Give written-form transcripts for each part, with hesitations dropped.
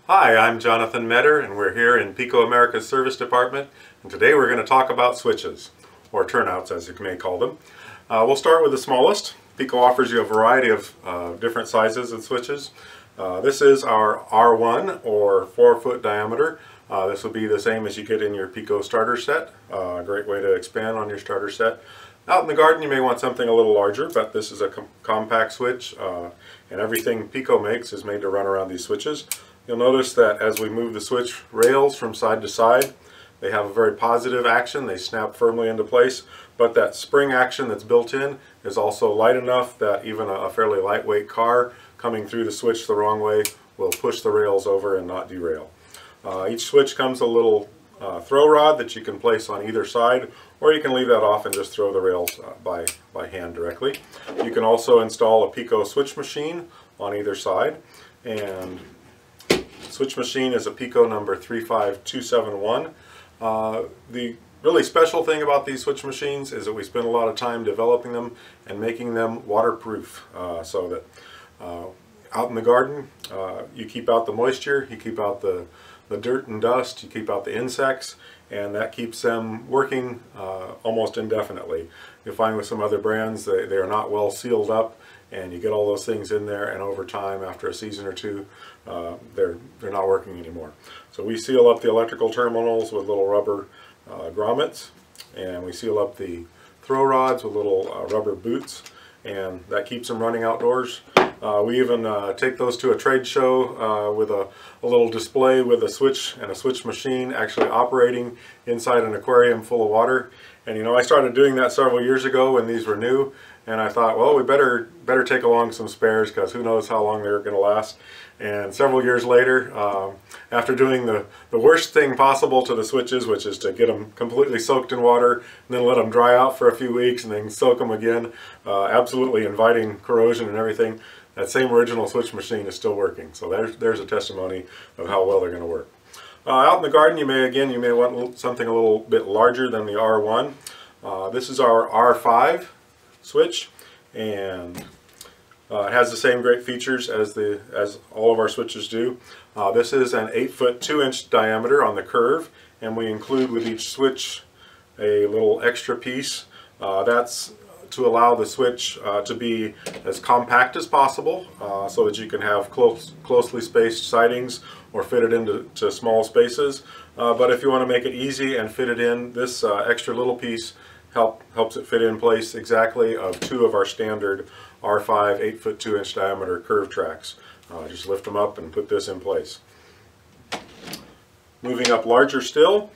Hi, I'm Jonathan Metter, and we're here in PIKO America's Service Department, and today we're going to talk about switches, or turnouts as you may call them. We'll start with the smallest. PIKO offers you a variety of different sizes of switches. This is our R1, or 4-foot diameter. This will be the same as you get in your PIKO starter set. A great way to expand on your starter set. Out in the garden you may want something a little larger, but this is a compact switch, and everything PIKO makes is made to run around these switches. You'll notice that as we move the switch rails from side to side, they have a very positive action. They snap firmly into place, but that spring action that's built in is also light enough that even a fairly lightweight car coming through the switch the wrong way will push the rails over and not derail. Each switch comes a little throw rod that you can place on either side, or you can leave that off and just throw the rails by hand directly. You can also install a PIKO switch machine on either side, and switch machine is a PIKO number 35271. The really special thing about these switch machines is that we spend a lot of time developing them and making them waterproof, so that out in the garden you keep out the moisture, you keep out the dirt and dust, you keep out the insects, and that keeps them working almost indefinitely. You'll find with some other brands they are not well sealed up, and you get all those things in there, and over time, after a season or two, they're not working anymore. So we seal up the electrical terminals with little rubber grommets, and we seal up the throw rods with little rubber boots, and that keeps them running outdoors. We even take those to a trade show with a little display with a switch and a switch machine actually operating inside an aquarium full of water. And you know, I started doing that several years ago when these were new, and I thought, well, we better take along some spares, because who knows how long they're going to last. And several years later, after doing the worst thing possible to the switches, which is to get them completely soaked in water and then let them dry out for a few weeks and then soak them again, absolutely inviting corrosion and everything, that same original switch machine is still working. So there's a testimony of how well they're going to work. Out in the garden, you may want something a little bit larger than the R1. This is our R5 switch, and it has the same great features as all of our switches do. This is an 8-foot 2-inch diameter on the curve, and we include with each switch a little extra piece. That's to allow the switch to be as compact as possible, so that you can have closely spaced sidings or fit it into small spaces. But if you want to make it easy and fit it in, this extra little piece helps it fit in place exactly of 2 of our standard R5 8-foot 2-inch diameter curve tracks. Just lift them up and put this in place. Moving up larger still,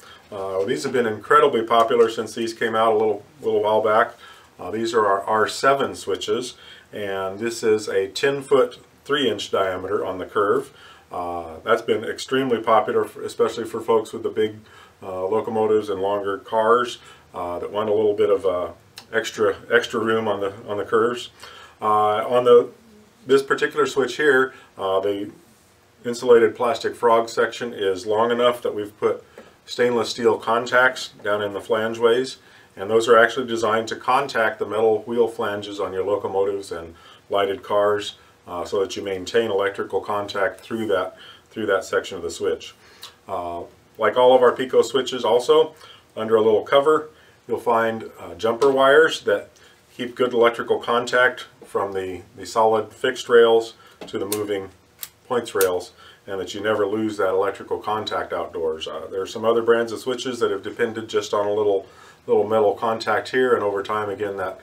these have been incredibly popular since these came out a little while back. These are our R7 switches, and this is a 10-foot 3-inch diameter on the curve. That's been extremely popular, especially for folks with the big locomotives and longer cars that want a little bit of extra room on the curves. This particular switch here, the insulated plastic frog section is long enough that we've put stainless steel contacts down in the flangeways, and those are actually designed to contact the metal wheel flanges on your locomotives and lighted cars, so that you maintain electrical contact through that section of the switch. Like all of our PIKO switches, also under a little cover you'll find jumper wires that keep good electrical contact from the solid fixed rails to the moving points rails, and that you never lose that electrical contact outdoors. There are some other brands of switches that have depended just on a little metal contact here, and over time again that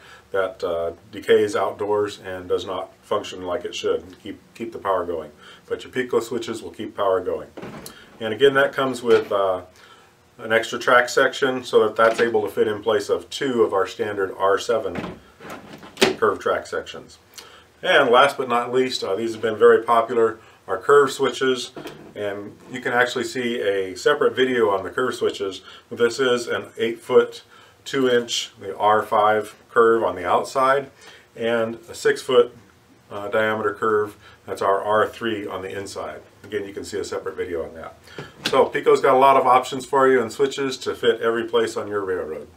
decays outdoors and does not function like it should and keep the power going. But your PIKO switches will keep power going. And again, that comes with an extra track section, so that's able to fit in place of 2 of our standard R7 curve track sections. And last but not least, these have been very popular, our curve switches, and you can actually see a separate video on the curve switches. This is an 8-foot 2-inch, the R5 curve on the outside, and a 6-foot diameter curve, that's our R3 on the inside. Again, you can see a separate video on that. So PIKO's got a lot of options for you and switches to fit every place on your railroad.